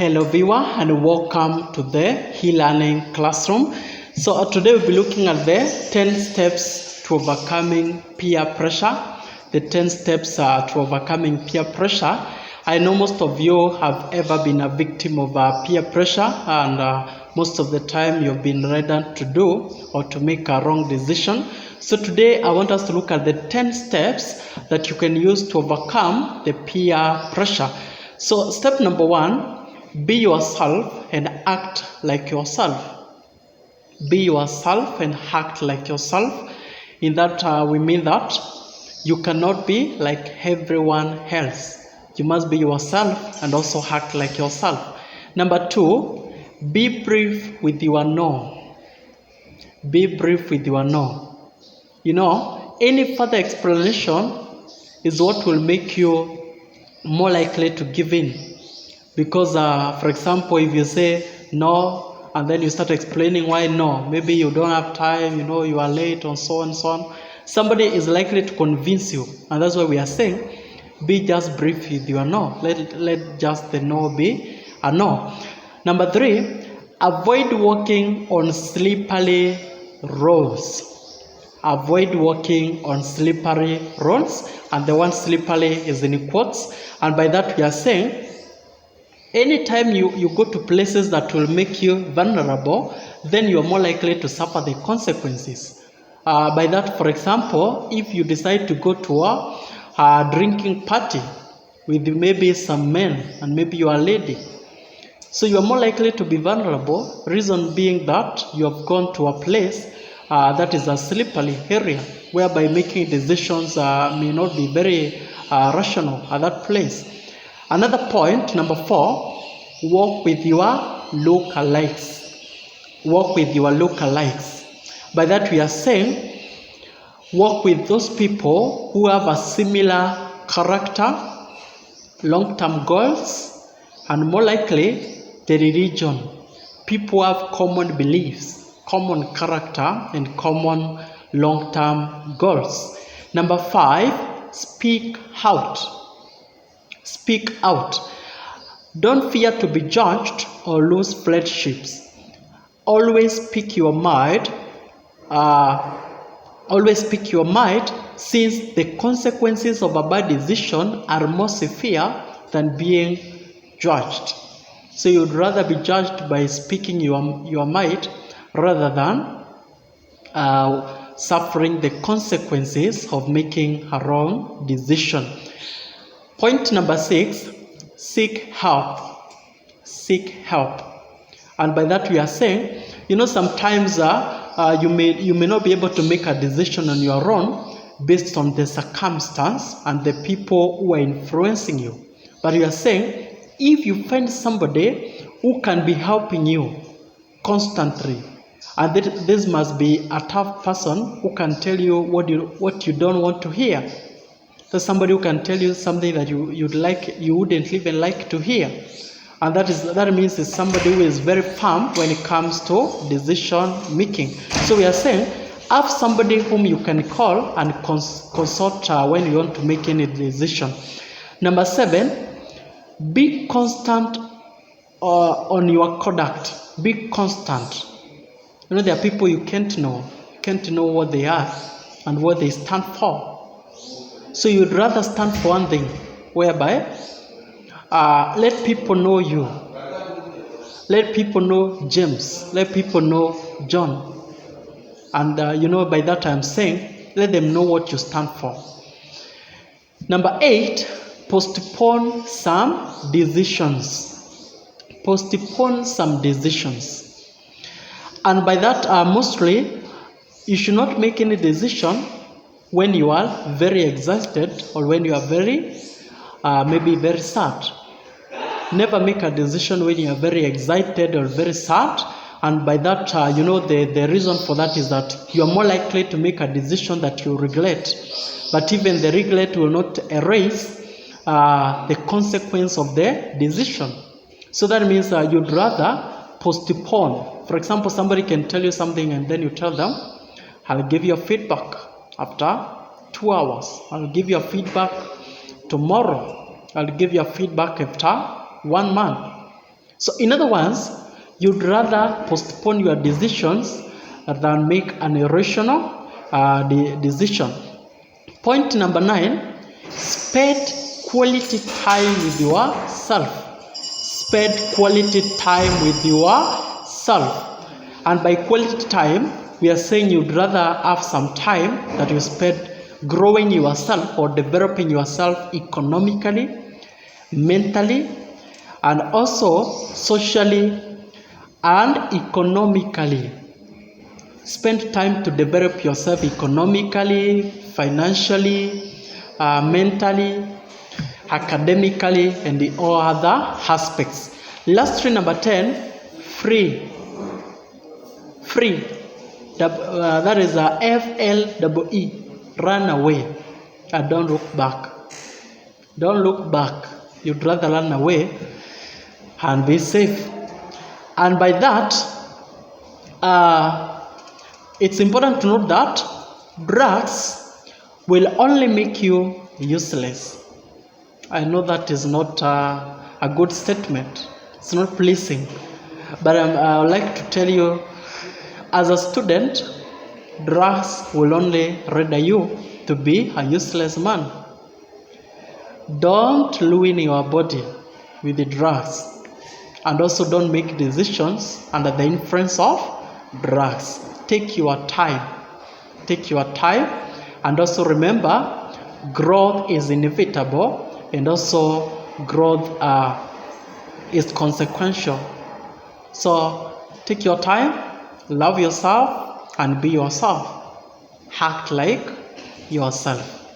Hello viewer and welcome to the e-learning classroom. So today we'll be looking at the 10 steps to overcoming peer pressure. The 10 steps to overcoming peer pressure. I know most of you have ever been a victim of peer pressure, and most of the time you've been reluctant to do or to make a wrong decision. So today I want us to look at the 10 steps that you can use to overcome the peer pressure. So step number 1, be yourself and act like yourself. Be yourself and act like yourself. In that we mean that you cannot be like everyone else. You must be yourself and also act like yourself. Number 2, be brief with your no. Be brief with your no. You know, any further explanation is what will make you more likely to give in. Because, for example, if you say no, and then you start explaining why no, maybe you don't have time, you are late, and so on and so on, somebody is likely to convince you. And that's why we are saying, be just brief with your no. Let just the no be a no. Number 3, avoid walking on slippery roads. Avoid walking on slippery roads. And the one slippery is in quotes. And by that we are saying, anytime you go to places that will make you vulnerable, then you are more likely to suffer the consequences. By that, for example, if you decide to go to a drinking party with maybe some men and maybe you are a lady, so you are more likely to be vulnerable, reason being that you have gone to a place that is a slippery area, whereby making decisions may not be very rational at that place. Another point, number 4, walk with your lookalikes. Walk with your lookalikes. By that we are saying, walk with those people who have a similar character, long-term goals, and more likely the religion. People have common beliefs, common character, and common long-term goals. Number 5, speak out. Speak out. Don't fear to be judged or lose friendships. Always speak your mind. Always speak your mind, since the consequences of a bad decision are more severe than being judged. So you'd rather be judged by speaking your mind rather than suffering the consequences of making a wrong decision. Point number 6, seek help. Seek help. And by that we are saying, sometimes you may not be able to make a decision on your own based on the circumstance and the people who are influencing you. But we are saying, if you find somebody who can be helping you constantly, and this must be a tough person who can tell you what you don't want to hear. So somebody who can tell you something that you wouldn't even like to hear. And that means it's somebody who is very firm when it comes to decision making. So we are saying, have somebody whom you can call and consult when you want to make any decision. Number 7, be constant on your conduct. Be constant. There are people you can't know. You can't know what they are and what they stand for. So you'd rather stand for one thing, whereby let people know you. Let people know James. Let people know John. And by that I'm saying, let them know what you stand for. Number 8, postpone some decisions. Postpone some decisions. And by that, mostly, you should not make any decision when you are very exhausted or when you are maybe very sad. Never make a decision when you are very excited or very sad. And by that, the reason for that is that you are more likely to make a decision that you regret. But even the regret will not erase the consequence of the decision. So that means you'd rather postpone. For example, somebody can tell you something and then you tell them, I'll give you feedback after 2 hours. I'll give you feedback tomorrow. I'll give you feedback after 1 month. So in other words, you'd rather postpone your decisions than make an irrational decision. Point number 9, spend quality time with yourself. Spend quality time with yourself. And by quality time, we are saying you'd rather have some time that you spend growing yourself or developing yourself economically, mentally, and also socially and economically. Spend time to develop yourself economically, financially, mentally, academically, and in all other aspects. Lastly, number 10, free. Free. That is a FLEE. Run away. Don't look back. Don't look back. You'd rather run away and be safe. And by that, it's important to note that drugs will only make you useless. I know that is not a good statement. It's not pleasing. But I would like to tell you, as a student, drugs will only render you to be a useless man. Don't ruin your body with the drugs. And also don't make decisions under the influence of drugs. Take your time. Take your time. And also remember, growth is inevitable. And also growth is consequential. So take your time. Love yourself and be yourself. Act like yourself.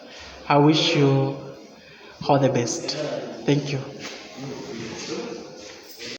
I wish you all the best. Thank you.